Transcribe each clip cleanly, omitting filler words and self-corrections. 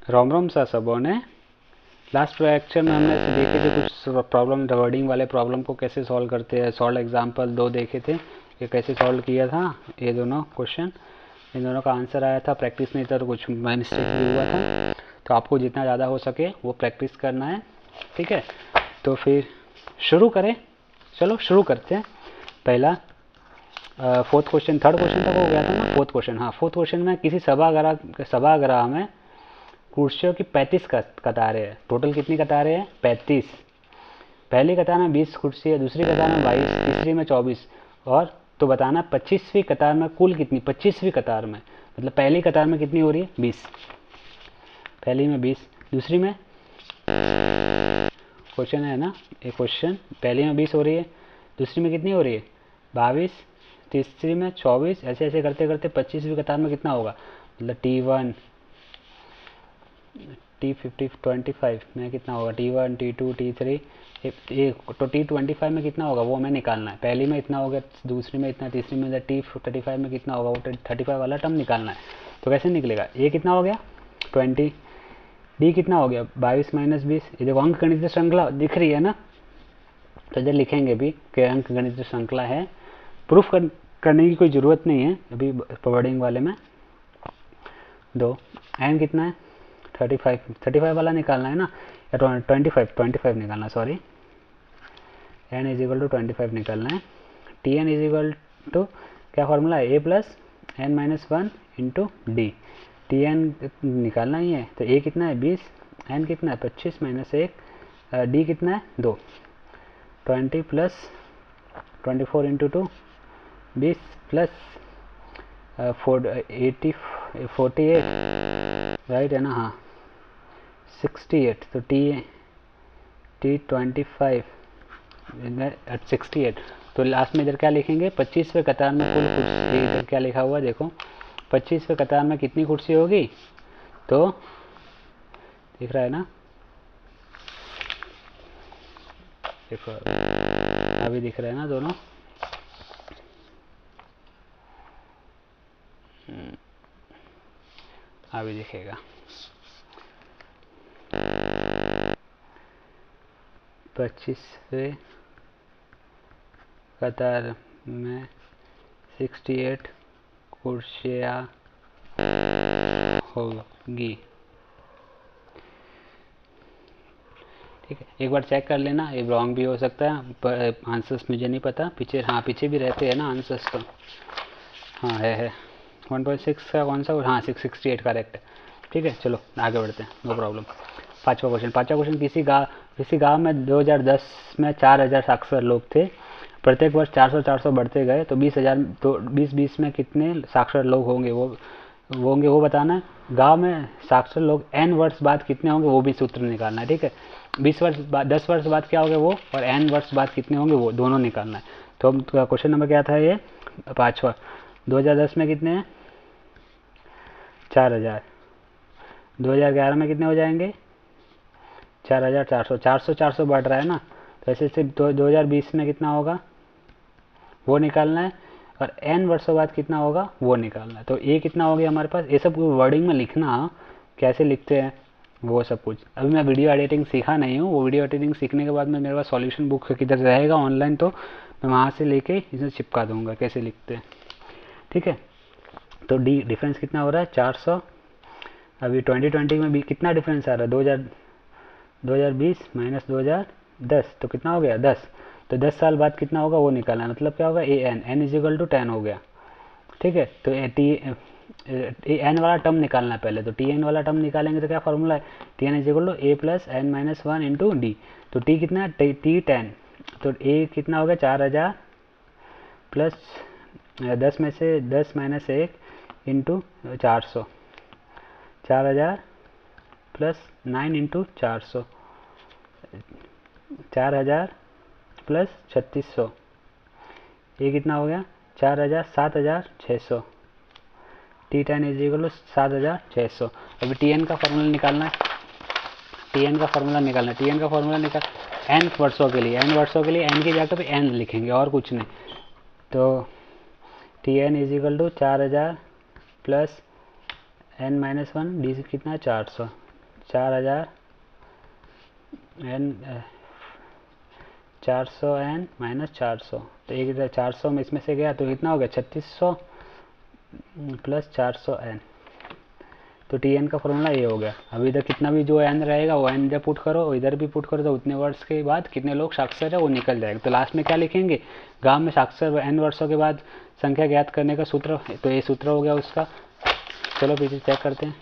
रोम रोम सा सबों ने। लास्ट लेक्चर में हमने देखे थे कुछ प्रॉब्लम, वर्डिंग वाले प्रॉब्लम को कैसे सॉल्व करते हैं। सॉल्व एग्जाम्पल 2 देखे थे, ये कैसे सॉल्व किया था ये दोनों क्वेश्चन। इन दोनों का आंसर आया था, प्रैक्टिस नहीं था तो कुछ मिस्टेक भी हुआ था। तो आपको जितना ज़्यादा हो सके वो प्रैक्टिस करना है, ठीक है। तो फिर शुरू करें, चलो शुरू करते हैं। पहला फोर्थ क्वेश्चन, थर्ड क्वेश्चन तक हो गया था ना, फोर्थ क्वेश्चन। हाँ, फोर्थ क्वेश्चन में किसी सभागृह में कुर्सियों की 35 कतारें हैं। टोटल कितनी कतारें हैं? 35। पहली कतार में 20 कुर्सी है, दूसरी कतार में 22, तीसरी में 24, और तो बताना 25वीं कतार में कुल कितनी, 25वीं कतार में मतलब पहली कतार में कितनी हो रही है? 20। पहली में 20, दूसरी में क्वेश्चन है ना, एक क्वेश्चन, पहली में 20 हो रही है, दूसरी में कितनी हो रही है? 22, तीसरी में 24, ऐसे ऐसे करते करते 25वीं कतार में कितना होगा? मतलब T1 T50 25 में कितना होगा? T1 T2 T3, तो T25 में कितना होगा वो हमें निकालना है। पहली में इतना होगा, दूसरी में इतना, तीसरी में T35 में कितना होगा, वो 35 वाला टर्म निकालना है। तो कैसे निकलेगा? ये कितना हो गया? 20। डी कितना हो गया? 22 माइनस 20। ये देखो अंक गणित श्रृंखला दिख रही है ना, तो इधर लिखेंगे भी कि अंक गणित श्रृंखला है। प्रूफ करने की कोई ज़रूरत नहीं है अभी वर्डिंग वाले में। दो एन कितना है? 35 वाला निकालना है ना, या 25 निकालना, sorry. N is equal to 25 निकालना है। T N is equal to क्या फॉर्मूला है? A plus N minus 1 into D. T N निकालना ही है, तो ए कितना है? 20, एन कितना है? 25 माइनस 1, डी कितना है? 2। 20 प्लस 24 इंटू 2, 20 प्लस 48, राइट है ना? हाँ, 68। तो T25 एट 68। तो लास्ट में इधर क्या लिखेंगे? 25वें कतार में कुल कुर्सी, इधर क्या लिखा हुआ देखो, 25वें कतार में कितनी कुर्सी होगी? तो दिख रहा है ना, देखो अभी दिख रहा है ना दोनों। अभी दिखेगा। 25वें कतार में 68 कुर्सियाँ होगी, ठीक है। एक बार चेक कर लेना, ये रॉन्ग भी हो सकता है, पर आंसर्स मुझे नहीं पता पीछे। हाँ, पीछे भी रहते हैं ना आंसर्स तो। हाँ है 1.6 का कौन सा? हाँ 668 करेक्ट है, ठीक है। चलो आगे बढ़ते हैं, नो प्रॉब्लम। पाँचवा क्वेश्चन, किसी गांव में 2010 में 4000 साक्षर लोग थे। प्रत्येक वर्ष 400 बढ़ते गए, तो 20,000, तो 2020 में कितने साक्षर लोग होंगे वो बताना है। गांव में साक्षर लोग n वर्ष बाद कितने होंगे वो भी सूत्र निकालना है, ठीक है। 20 वर्ष बाद, 10 वर्ष बाद क्या होंगे वो, और n वर्ष बाद कितने होंगे वो, दोनों निकालना है। तो क्वेश्चन नंबर क्या था? ये पाँचवा। 2010 में कितने हैं? 4000। 2011 में कितने हो जाएंगे? 4400। 400 बढ़ रहा है ना, तो ऐसे से 2020 में कितना होगा वो निकालना है, और n वर्षों बाद कितना होगा वो निकालना है। तो ये कितना हो गया हमारे पास? ये सब वर्डिंग में लिखना, कैसे लिखते हैं वो सब कुछ। अभी मैं वीडियो एडिटिंग सीखा नहीं हूँ, वो वीडियो एडिटिंग सीखने के बाद में मेरे पास सॉल्यूशन बुक किधर रहेगा ऑनलाइन, तो मैं वहाँ से लेके इसे चिपका दूंगा कैसे लिखते हैं, ठीक है। तो डी डिफरेंस कितना हो रहा है? 400। अभी 2020 में भी कितना डिफरेंस आ रहा है? 2020 माइनस 2010, तो कितना हो गया? 10। तो 10 साल बाद कितना होगा वो निकालना है। मतलब क्या होगा? A N is equal to 10 हो गया, ठीक है। तो एन वाला टर्म निकालना है पहले, तो टी एन वाला टर्म निकालेंगे तो क्या फॉर्मूला है? T N is equal to A plus N minus 1 into D. तो टी कितना है? टी 10। तो ए कितना हो गया? 4000 प्लस 10 में से 10 minus 1 into 400, 4000 plus 9 into 400, 4000 plus 3600, ये कितना हो गया? 7600। T10 is equal to 7600। अभी Tn का फॉर्मूला निकालना है, Tn का फॉर्मूला निकाल n वर्षों के लिए, n की जगह पे n लिखेंगे और कुछ नहीं। तो Tn is equal to 4000 plus n minus 1, D कितना है? 400। 4000 एन 400 एन माइनस 400, तो एक इधर 400 में इसमें से गया तो कितना हो गया 3600 प्लस 400 एन, तो टी एन का फॉर्मूला ये हो गया। अब इधर कितना भी जो एन रहेगा वो एन इधर पुट करो, इधर भी पुट करो, तो उतने वर्ष के बाद कितने लोग साक्षर है वो निकल जाएगा। तो लास्ट में क्या लिखेंगे, गांव में साक्षर एन वर्षों के बाद संख्या ज्ञात करने का सूत्र, तो ये सूत्र हो गया उसका। चलो पीछे चेक करते हैं,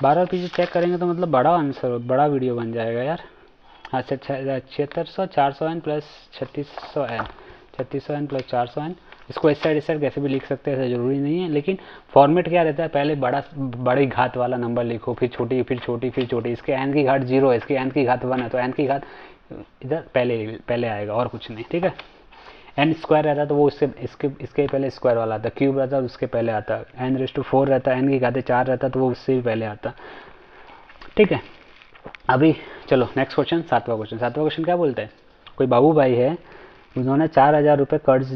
बार बार पीछे चेक करेंगे तो मतलब बड़ा आंसर, बड़ा वीडियो बन जाएगा यार। हाँ 7600 400 N plus 3600 N, 3600 N plus 400 N. इसको इस साइड कैसे भी लिख सकते हैं, ऐसा ज़रूरी नहीं है, लेकिन फॉर्मेट क्या रहता है, पहले बड़ी घात वाला नंबर लिखो, फिर छोटी, फिर छोटी, फिर छोटी। इसके एन की घात 0 है, इसके एन की घात 1 है, तो एन की घात इधर पहले आएगा और कुछ नहीं, ठीक है। एन स्क्वायर रहता है तो वो इसके पहले स्क्वायर वाला आता, क्यूब रहता है उसके पहले आता, n⁴ रहता है, एन की घात 4 रहता तो वो उससे भी पहले आता, ठीक है। अभी चलो नेक्स्ट क्वेश्चन, सातवां क्वेश्चन क्या बोलते हैं, कोई बाबू भाई है, उन्होंने 4000 रुपये कर्ज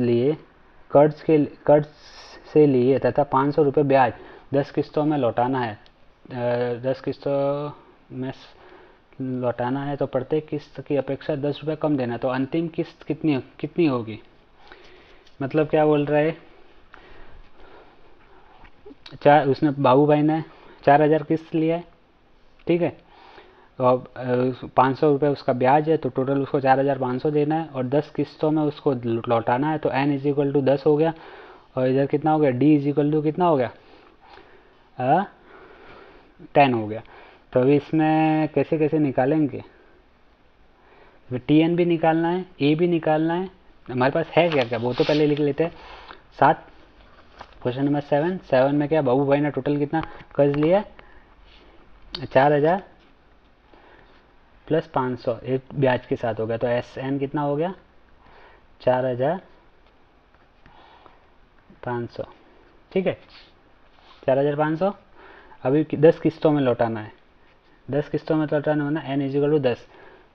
से लिए तथा 500 रुपये ब्याज 10 किस्तों में लौटाना है, 10 किस्तों में लौटाना है, तो प्रत्येक किस्त की अपेक्षा 10 रुपये कम देना, तो अंतिम किस्त कितनी होगी। मतलब क्या बोल रहा है, उसने बाबू भाई ने 4000 किस्त लिया है, ठीक है, और 500 रुपये उसका ब्याज है, तो टोटल उसको 4500 देना है, और 10 किस्तों में उसको लौटाना है, तो n = 10 हो गया, और इधर कितना हो गया, d = कितना हो गया 10 हो गया। तो अभी इसमें कैसे निकालेंगे, टी एन भी निकालना है, ए भी निकालना है, हमारे पास है क्या वो तो पहले लिख लेते हैं। 7 क्वेश्चन नंबर 7 में क्या, बाबू भाई ने टोटल कितना कर्ज लिया, 4000 प्लस 500 एक ब्याज के साथ हो गया, तो एस एन कितना हो गया 4500, ठीक है 4500। अभी 10 किस्तों में लौटाना है, 10 किस्तों में लौटाना होना n = 10,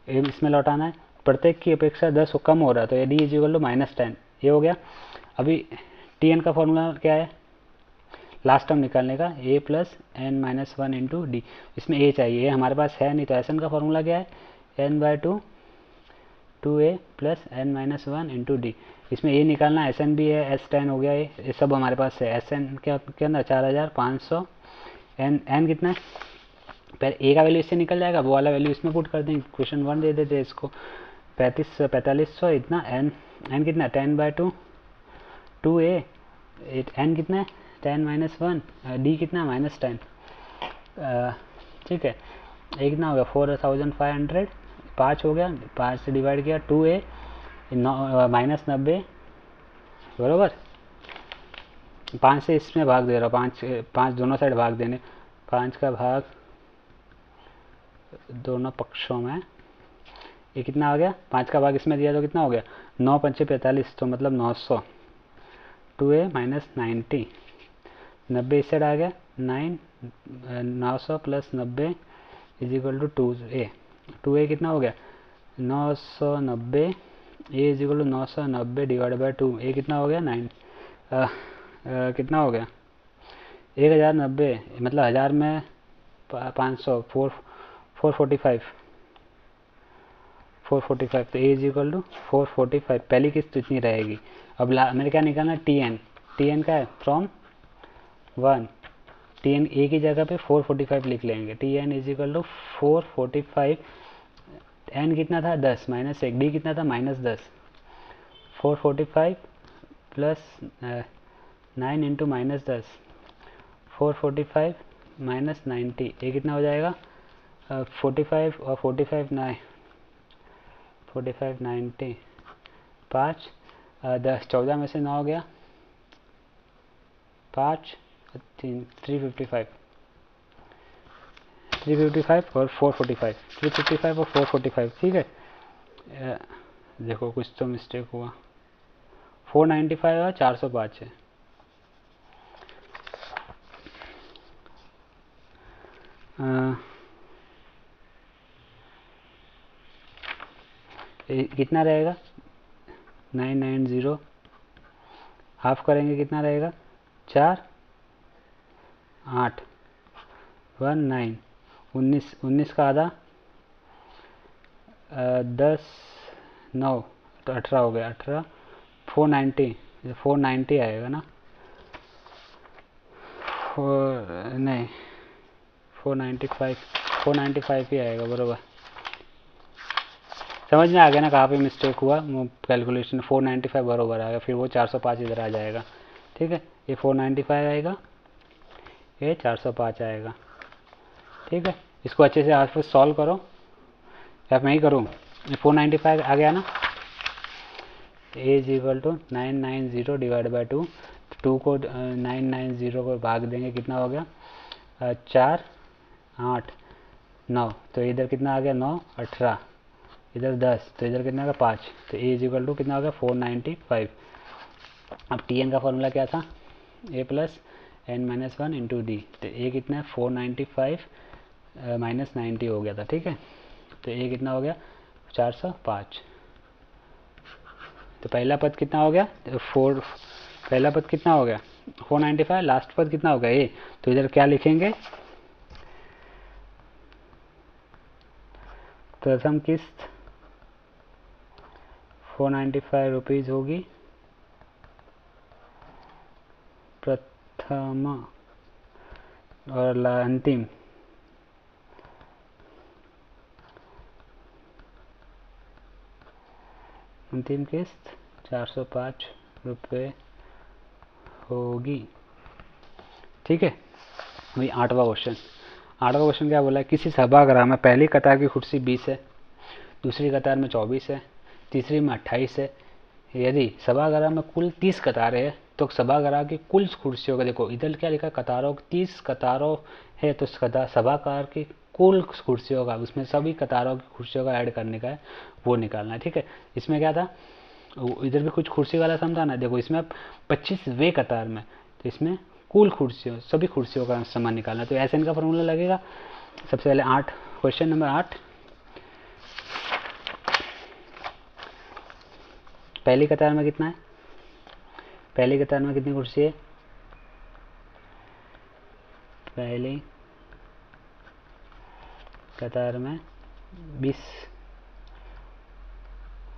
इसमें लौटाना है, प्रत्येक की अपेक्षा 10 कम हो रहा है, तो d = -10, ये हो गया। अभी टी एन का फॉर्मूला क्या है, लास्ट टर्म निकालने का a + n-1 × d, इसमें a चाहिए, ये हमारे पास है नहीं, तो एस एन का फॉर्मूला क्या है, n/2 2a + n-1 × d, इसमें a निकालना है, एस एन भी है, s10 हो गया, ये सब हमारे पास है। एस एन के अंदर 4500, n कितना है, पहले a का वैल्यू इससे निकल जाएगा, वो वाला वैल्यू इसमें पुट कर देंगे, क्वेश्चन 1 दे देते इसको 4500 इतना, n कितना है 10/2 2a, n कितना है 10-1, d कितना है -10, ठीक है, a कितना हो गया 4500, 5 हो गया, 5 से डिवाइड किया 2a -90 बराबर, 5 से इसमें भाग दे रहा हूँ, 5 दोनों साइड भाग देने, 5 का भाग दोनों पक्षों में, ये कितना आ गया, 5 का भाग इसमें दिया तो कितना हो गया 9×5 = 45, तो मतलब 900, 2a -90, 90 इस साइड आ गया 900 + 90 = 2a, 2a कितना हो गया 990, a = 990 / 2, a कितना हो गया 9, कितना हो गया 1090, मतलब 1000 में 500, 445, तो a = 445, पहली किस्त इतनी रहेगी। अब मैंने क्या निकालना, टी एन का है फ्रॉम 1, टी एन ए की जगह पे 445 लिख लेंगे, टी एन = 445, एन कितना था 10 -1, डी कितना था -10, 445 प्लस 9 × -10, 445 -90, ये कितना हो जाएगा 45 और 45 9, 45 90, 5 10, 14 में से 9 गया 5 3, 355 और 445, 355 और 445, ठीक है। देखो कुछ तो मिस्टेक हुआ, 495 और 405 है, कितना रहेगा 990, हाफ करेंगे कितना रहेगा 4 8 1 9, 19 का आधा 10 9 तो 18 हो गया, 18 490 आएगा ना, नहीं 495 ही आएगा, बरोबर। समझ में आ गया ना कहाँ पे मिस्टेक हुआ, कैलकुलेशन 495 बरोबर आएगा, फिर वो 405 इधर आ जाएगा, ठीक है। ये 495 आएगा, ये 405 आएगा, ठीक है। इसको अच्छे से आप सॉल्व करो, या मैं ही करूँ। 495 आ गया ना, A is equal to 990 divide by 2, 2 को 990 को भाग देंगे, कितना हो गया 4 8 9, तो इधर कितना आ गया 9 18, इधर 10, तो इधर कितना आ गया 5, तो ए इज इक्वल टू कितना हो गया 495। अब टी एन का फॉर्मूला क्या था, A plus N minus 1 into D, तो ए कितना है 495 माइनस 90 हो गया था, ठीक है। तो ए कितना हो गया 405। तो पहला पद कितना हो गया, पहला पद कितना हो गया 495, लास्ट पद कितना हो गया ए, तो इधर क्या लिखेंगे, प्रथम किस्त 495 रुपीज़ होगी, प्रथम, और अंतिम किस्त 405 रुपये होगी, ठीक है। वही 8वां क्वेश्चन क्या बोला है, किसी सभागृह में पहली कतार की कुर्सी 20 है, दूसरी कतार में 24 है, तीसरी में 28 है। यदि सभागृह में कुल 30 कतारें हैं तो सभागृह की कुल कुर्सियों का, देखो इधर क्या लिखा है, कतारों 30 कतारों है, तो सभागार की कुल कुर्सियों का, उसमें सभी कतारों की कुर्सियों का ऐड करने का है, वो निकालना है, ठीक है। इसमें क्या था, इधर भी कुछ कुर्सी वाला सम था ना, देखो इसमें 25वें कतार में, तो इसमें कुल कुर्सियों, सभी कुर्सियों का समान निकालना है, तो ऐसे इनका फॉर्मूला लगेगा। सबसे पहले 8, क्वेश्चन नंबर 8, पहली कतार में कितना है, पहली कतार में कितनी कुर्सी है, पहली कतार में 20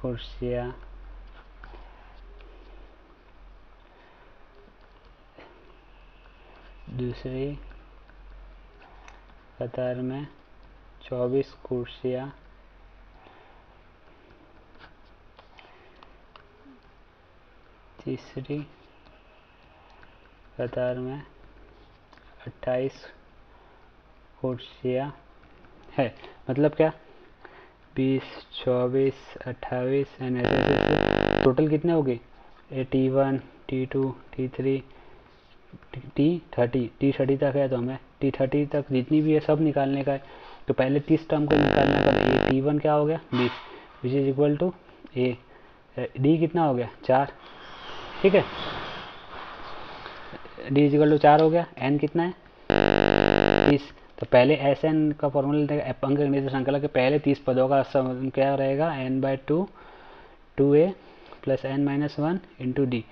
कुर्सियाँ, दूसरी कतार में 24 कुर्सियाँ, तीसरी कतार में 28 कुर्सियाँ है। मतलब क्या, 20 24 28 एंड ऐसे टोटल कितने हो गए, T1 T2 T3 T30 तक है, तो हमें T30 तक जितनी भी है सब निकालने का है। तो पहले 30 टर्म को निकालने का, तो T1 क्या हो गया 20, which is equal to A, D कितना हो गया 4, ठीक है। डी इज इक्वल टू 4 हो गया, एन कितना है 30, तो पहले एस एन का फॉर्मूला देगा, अंक गणित श्रृंखला के पहले 30 पदों का सम क्या रहेगा, n by 2 2a plus n minus 1 into D,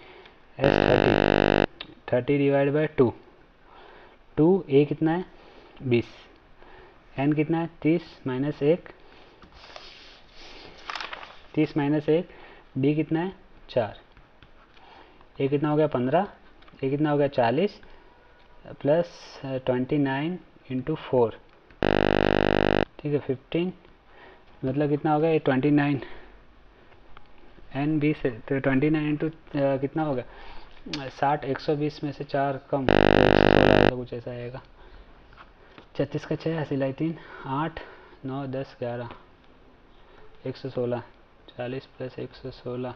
S 30 divide by 2, 2a कितना है 20, n कितना है 30 माइनस 1, 30 माइनस 1, डी कितना है 4, ए कितना हो गया 15, ए कितना हो गया 40 प्लस 29 इंटू 4, ठीक है 15, मतलब कितना हो गया ये 29, एन 20 है, तो 29 इंटू कितना हो गया 60, 120 में से 4 कम, तो 116 कुछ ऐसा आएगा। 36 का 6 सिलाई 3, 8 9 10 11, 116, 40 प्लस 116,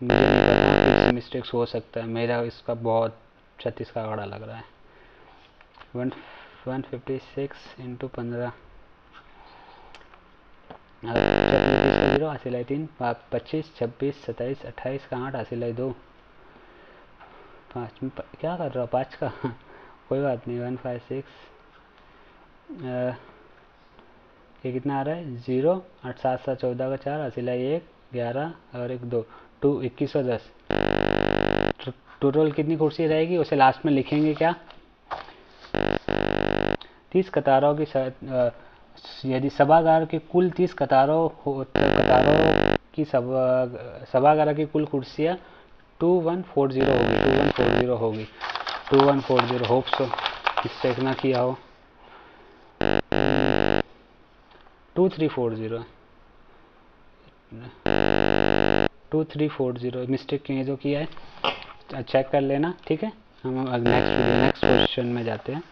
मुझे नहीं पता किस मिस्टेक्स हो सकता है, मेरा इसका बहुत 36 का आंकड़ा लग रहा है। 156 इंटू 15, 0 सिलाई 3, 25 26 27 28 का 8 सिलाई 2, 5 क्या कर रहा हूँ 5 का कोई बात नहीं, 156, ये कितना आ रहा है 0 8 7 7 14 का 4 सिलाई 1 11 और 1 2 2 2110, टोटल कितनी कुर्सी रहेगी उसे लास्ट में लिखेंगे क्या, 30 कतारों की यदि सभागार की कुल 30 कतारों कतारों की सभागार की कुल कुर्सियाँ 2140 होगी 2140 होप सो मिस्टेक ना किया हो। 2340 मिस्टेक किए जो किया है चेक कर लेना, ठीक है। हम नेक्स्ट क्वेश्चन में जाते हैं।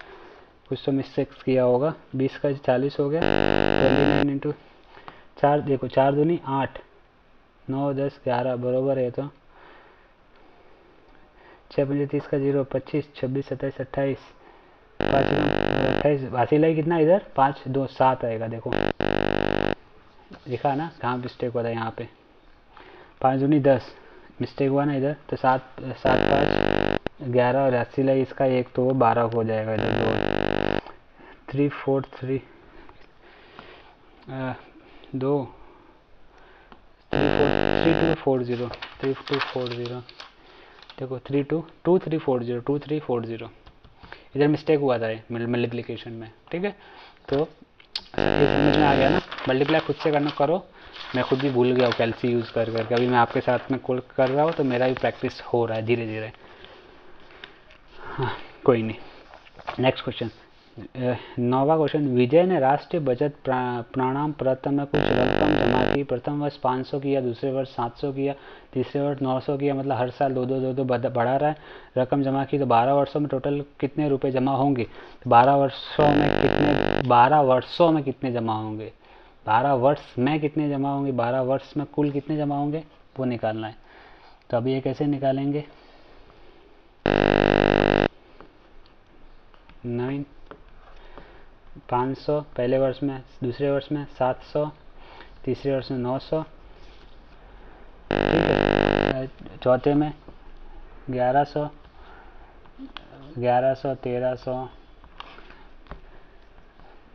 कुछ तो मिस्टेक्स किया होगा। 20 का 40 हो गया, 29 इंटू 4, देखो 4 दूनी 8, 9 10 11 बरोबर है। तो 6 5 30 का 0, 25 26 27 28 5 28 हासिल है कितना इधर 5 2 7 आएगा। देखो लिखा ना कहाँ मिस्टेक हुआ था, यहाँ पे 5 दूनी 10 मिस्टेक हुआ ना इधर, तो 7 7 5 11 और हासिल है इसका 1, तो वो 12 हो जाएगा इधर। 2 3 4 3 2 3240 3240 देखो 2340 इधर मिस्टेक हुआ था मल्टीप्लिकेशन में, ठीक है। तो ये समझ में आ गया ना। मल्टीप्लाई खुद से करना करो, मैं खुद भी भूल गया हूँ कैलसी यूज़ कर करके। अभी मैं आपके साथ में कॉल कर रहा हूँ तो मेरा भी प्रैक्टिस हो रहा है धीरे धीरे। हाँ कोई नहीं। नेक्स्ट क्वेश्चन, 9वां क्वेश्चन। विजय ने राष्ट्रीय बचत प्रणाम पत्र में कुछ रकम जमा की। प्रथम वर्ष 500 किया, दूसरे वर्ष 700 किया, तीसरे वर्ष 900 किया, मतलब हर साल दो बढ़ा रहा है। रकम जमा की तो 12 वर्षों में टोटल कितने रुपए जमा होंगे? 12 वर्षों में कितने जमा होंगे? 12 वर्ष में कितने जमा होंगे? 12 वर्ष में कुल कितने जमा होंगे वो निकालना है। तो अभी ये कैसे निकालेंगे? 9 500 पहले वर्ष में, दूसरे वर्ष में 700, तीसरे वर्ष में 900, ठीक है। चौथे में 1100 1300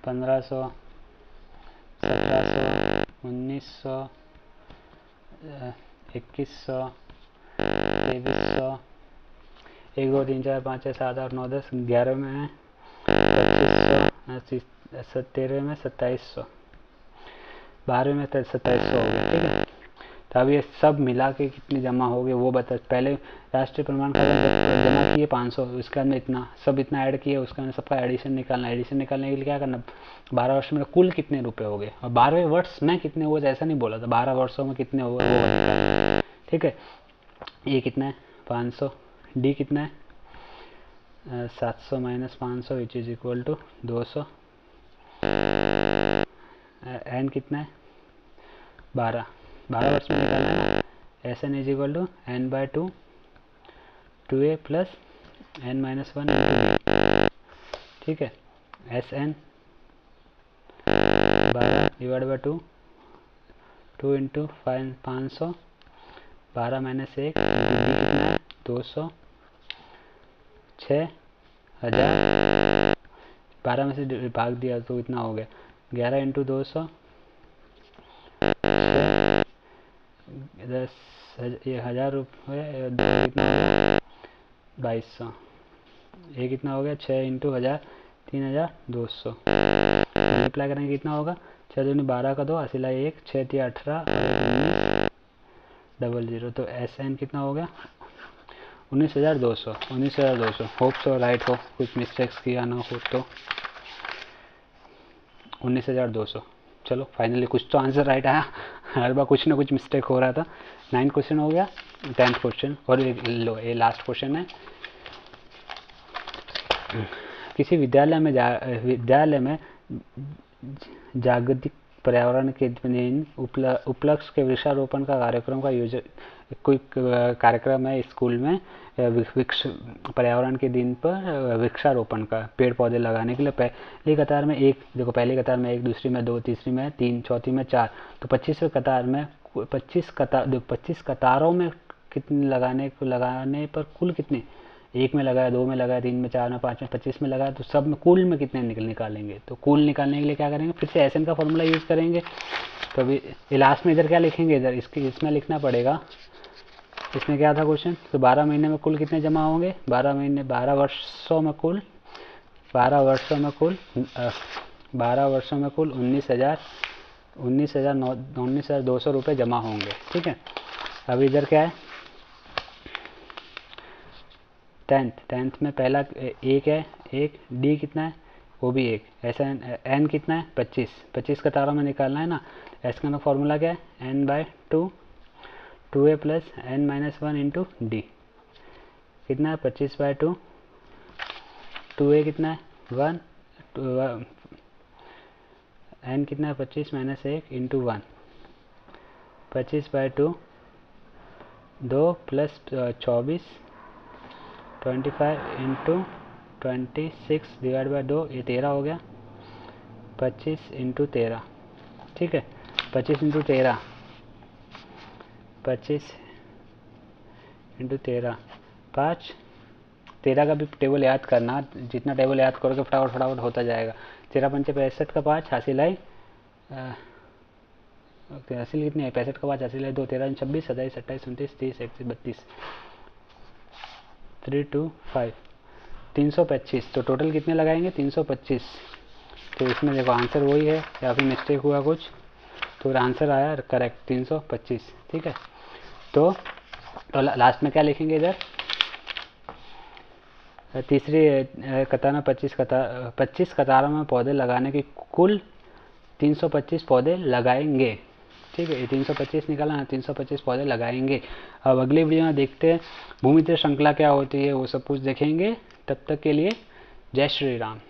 1500 1700 1900 2100 2300 1 2 3 4 5 6 7 8 9 10 11 में 2500 13 में 2700 12 में 2700 हो गया, ठीक है। तो अब ये सब मिला के कितनी जमा हो गए वो बता। पहले राष्ट्रीय प्रमाण पत्र जमा किए 500, उसके अंदर इतना सब इतना ऐड किया, उसके अंदर सबका एडिशन निकालना। एडिशन निकालने के लिए क्या करना? 12 वर्ष में कुल कितने रुपए हो गए और 12वें वर्ष में कितने हुए, ऐसा नहीं बोला था। 12 वर्षों में कितने हुए वो निकालना, ठीक है। ये कितना है 500, डी कितना है 700 minus 500 which is equal to 200, N कितना है 12 वर्ष में निकालना है ना। S N is equal to N by 2 2a plus N minus 1 into B, ठीक है। S N 12 divide by 2 2 into 500 12 minus 1 into B कितना है 200 6000 12 में से भाग दिया तो इतना हो गया 11 इंटू 200 1000 रुपये कितना हो गया 2200। ये कितना हो गया 6 इंटू 1000 3200। मल्टीप्लाई करेंगे कितना होगा 6 दूनी 12 का 2 हासिल 1 6 3 18 और 19 00। तो एस एन कितना हो गया 19,200। होप सो राइट हो, कुछ मिस्टेक्स किया ना हो तो। 19,200। चलो फाइनली कुछ तो आंसर राइट आया। हर बार कुछ ना कुछ मिस्टेक हो रहा था। 9 क्वेश्चन हो गया। 10th क्वेश्चन और ये लास्ट क्वेश्चन है। किसी विद्यालय में जागतिक पर्यावरण के दिन उपलक्ष्य के वृक्षारोपण का कार्यक्रम का कोई कार्यक्रम है स्कूल में। पर्यावरण के दिन पर वृक्षारोपण का पेड़ पौधे लगाने के लिए पहली कतार में 1, देखो पहली कतार में 1, दूसरी में 2, तीसरी में 3, चौथी में 4, तो 25वें कतार में 25 कतारों में कितने लगाने पर कुल कितने? 1 में लगाया, 2 में लगाया, 3 में, 4 में, 5 में, 25 में लगाया, तो सब में कुल में कितने निकालेंगे? तो कुल निकालने के लिए क्या करेंगे? फिर से एस एन का फॉर्मूला यूज़ करेंगे। तो अभी लास्ट में इधर क्या लिखेंगे? इधर इसमें लिखना पड़ेगा। इसमें क्या था क्वेश्चन? तो 12 महीने में कुल कितने जमा होंगे? 12 वर्षों में कुल 12 वर्षों में कुल 19,200 रुपये जमा होंगे। ठीक है, अब इधर क्या है, टेंथ में पहला एक है, एक डी कितना है, वो भी एक, ऐसा एन कितना है 25 कतारों में निकालना है ना। एस का फॉर्मूला क्या है, n/2 2a plus n-1 into D, कितना है 25/2, 2a कितना है 1, n कितना है 25 minus 1 into 1, 25/2 2 plus 24 25 into 26 divide by 2, ये 13 हो गया, 25 इंटू 13। ठीक है, 25 इंटू 13, 25 इंटू 13 5, 13 का भी टेबल याद करना, जितना टेबल याद करोगे फटाफट होता जाएगा। 13 पंचे 65 का 5 हासिल आई, हासिल कितनी है 65 का 5 हासिल है 2, 13 26 27 28 29 30 31 32 3 2 5 325। तो टोटल कितने लगाएंगे 325। तो इसमें देखो आंसर वही है या फिर मिस्टेक हुआ कुछ, तो आंसर आया करेक्ट 325। ठीक है, तो लास्ट में क्या लिखेंगे इधर, तीसरी कतार में 25 कतारों में पौधे लगाने की कुल 325 पौधे लगाएंगे। ठीक है, ये 325 निकाला ना, 325 पौधे लगाएंगे। अब अगली वीडियो में देखते हैं भूमितीय श्रृंखला क्या होती है, वो सब कुछ देखेंगे। तब तक के लिए जय श्री राम।